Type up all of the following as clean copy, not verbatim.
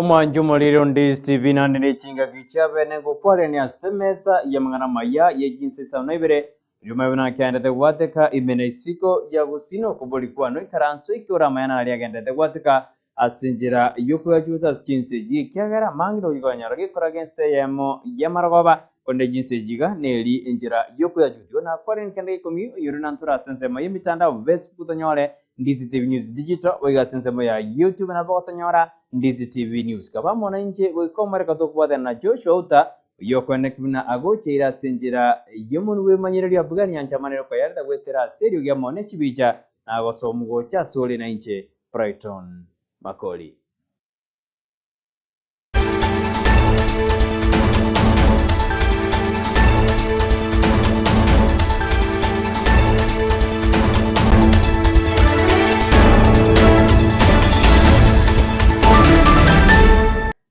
Omanju moliro Ndizi TV nandine chinga kichabe nengo pole ni asemesa ya mangana maya ye jinsi sana Ibere yumabina kyandete wateka imenesiko ya Gusii kubolikuwa no ikaranso ikiora mayana ali agendete wateka asinjira yuko ya juta jinsi ji kyagara mangiro yiganya gikora gense yamo yamaragoba konde jinsi jiga neli injira yuko ya juta na kwari kende komi yurina ntura sense mayi mitandao Facebook tanyore Ndizi TV News Digital wega sense ya YouTube na bota nyora Ndizi TV News kaba mona nje wikomare katokwa na Joshua Auta yokwene kibina agochira sinjira yemunwe manyirali abugani yanchamanero ko yarda gwetera serio ya mone chibicha na gosomugo cha sole na nje Brighton Makori.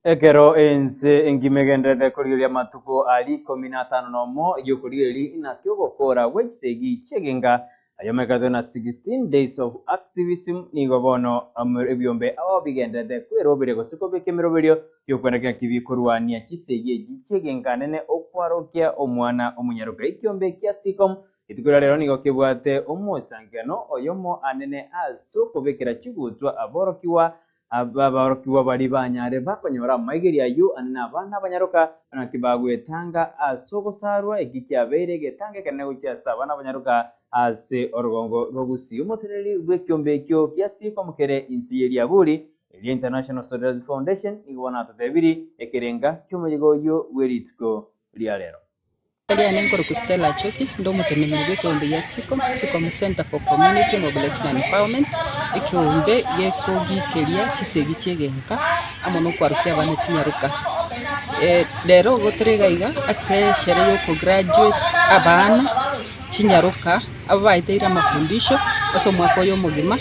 Ekero ense engimegende de kurilia matuko ali 15 nomo yokurili inakyo gokora websegi chegenga ayomekado na 16 days of activism nigobono ebyombe aho bigende de kwerobere gosiko bekemeroberio yokweneka kibikurwania chisegi chegenga nene okwarokia omwana omunyaruka ikyombe kyasikom itukura lero nigo kibwate omosangano oyomo anene aso kubekera chigutwa aborokiwa ababarokiwa bali banyare bakonyora maigeri ayu anana abana banyaruka nakibagwe tanga asogosarwa egikyabere getange kane cyasa abana banyaruka ase orugongo rogusii umutereri rwekyombeekyo kyasiko mukere insi yeri aburi eli International Soldiers Foundation igwana tatebiri ekerenga kyomuyigoyo weritko lialero Kaya nengoro kustela choki ndo mutenemi w'ekyombe ya Sikom Center for Community Mobilization and Empowerment ekyombe yekogikeria kisegi kyegenka amono kwarukia abana kinyaruka lero goteregaiga ase shere yo graduate abana kinyaruka abaiteira amafundisho aso mwaka yo mugima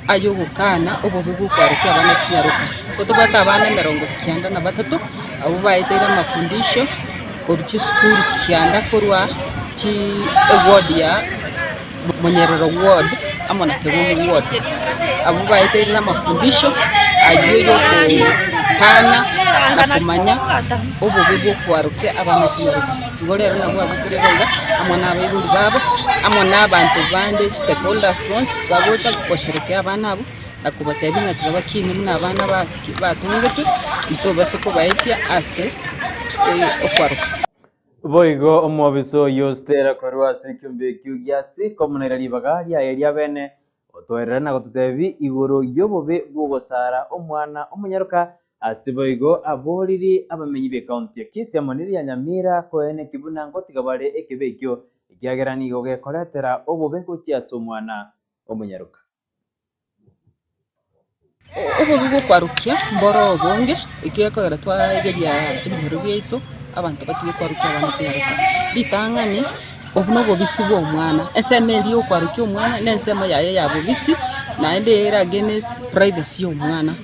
ayo gukana obobugu kwarukia abana kinyaruka gotobata abana 93 abo baiteira amafundisho Koruchi school kianda korwa chi ward ya Monyerero ward amona Kegogo ward abo baiterera mafundisho agiye kana na kumanya obubugo kwaruke abana kinyaruka ngolero nabo abuturega amona abebuli babo amona abantu bande stakeholders bonse bagocha kukosherekea abana abo nakubatebinga tubakini muna abana batungetu itobase ko baitia ase okwaruka boigo omobiso yostera korwa sekyombe kyugyasi komunera libagaria eria bene otoerana gotutebi igoro yobobe bugosara omwana omunyaruka asiboigo aboriri abamenyi be county ya Kisii amoniri ya Nyamira koene kibuna ngotigabare ekebekyo ikyagerani goge koletera obobe gochiaso omwana omunyaruka obobe kwarukia mboro obonge ikiyakora twageria ibiro byeito abantu batige kwarukia abana kinyaruka bitangani obuno bobisi bwo omwana esemeli yo kwarukia omwana nensemo yaye yabobisi na endera against privacy omwana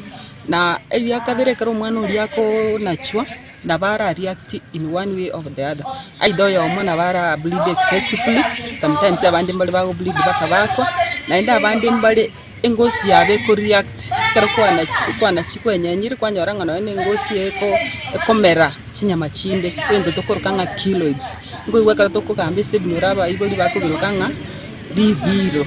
na ebyakabere karo omwana uliako nachwa na bara react in one way or the other either yo omwana bara bleed excessively sometimes abandi mbali bago bleed bakabakwa na enda abandi mbali engosi yabe ko react karo kwana chikwenyanyiri kwanyoranga no engosi eko ekomera chinyama chinde kwende tokorukanga kiloids ngo iweka tokokambe sebinuraba iboli bako birukanga bibiro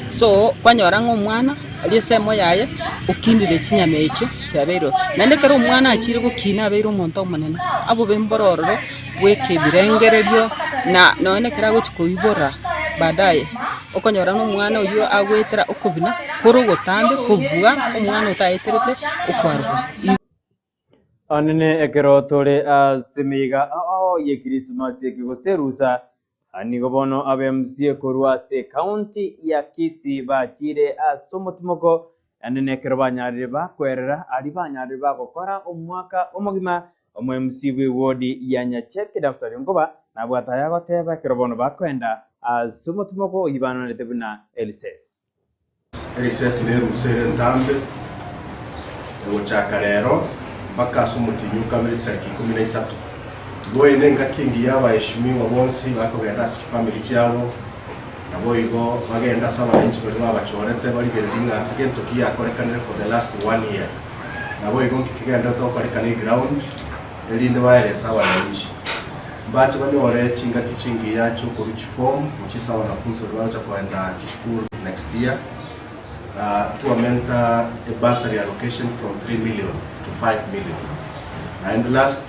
so kwanyoranga omwana aliyesemo yaye ukindire chinyama echo cyabero nande karo omwana akiri gukina abero omonto omonene abo bembororo bweke birengereryo na none karago chikoibora baadaye okonyoranga omwana oyo agwetera okubina koro gotambe kubuga omwana utayeterete okwaruka anene ekero tore asimiga ye Christmas yekigoserusa anigobono abemsie korwa se county ya Kisii bakire asomotimoko anene ekero banyarire bakwerera ali banyarire bagokora omwaka omugima omwemsi we ward ya Nyacheke daftari ngoba nabwata yagoteba ekero bono bakwenda asomotimoko ibana letebuna Elises nerusere ntambe egochakarero bakaso mutinyuka muri tariki 13 goine ngakingi y'abaheshimiwa bonsi bakogenda si family cyabo naboigo bagenda saba benshi bari babachorete bari gerdinga agento kiya korekanere for the last 1 year nabo igonki kigenda tokorikana ground elinde waelesa wananchi bache banyore chinga kichingi yacho kuruchi form uchisa wanafunzi wanaocha kwenda school next year to aumenta a bursary allocation from 3 million to 5 million. And last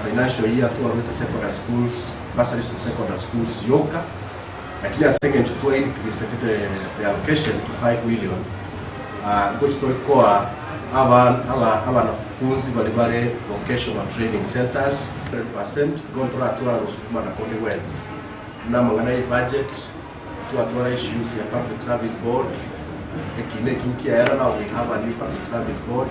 financial year to the secondary schools, bursaries to secondary schools yoka. Lakini a second to increase the allocation to 5 million. Which to require wanafunzi walibale vocational training centers 100% control to rusukuma na kodi wells. Na mangana budget to atola issues ya public service board. Now we have a new public service board.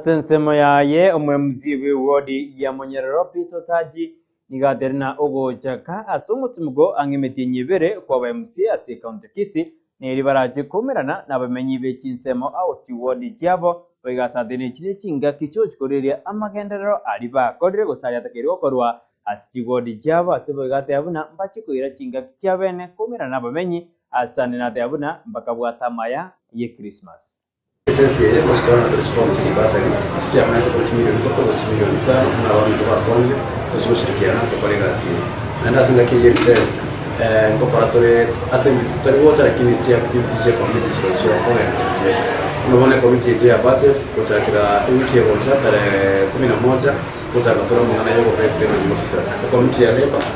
Sensemo yaye omwemuzi w'ewodi ya Monyerero Pito Taji nigaterina ogochaka asomutumugo ang'emeti Ibere kwa bamusi ase county Kisii neri baraje kumerana n'abamenyi be Chinsemo Austi wodi cyabo baigasatene kire kinga kichochikoreria amagenderero ari bakorire gusari atakiriwo korwa asti wodi cyabo ase bagate abuna mbachikoira kinga cyabene kumerana n'abamenyi asane na deabuna mbakabwata maya ye Christmas. Sisi kusikana na transform sisi basi sisi amana kwa milioni soko kwa milioni sana na watu wa Kongo tushirikiana kwa legacy. Na ndio singa kile says corporate assembly tutaliwota lakini tia activities ya community social kwa hiyo tunaona community ya budget kwa kila wiki ya kwanza tarehe 11 kwa sababu mwana yako kwa training officers community ya labor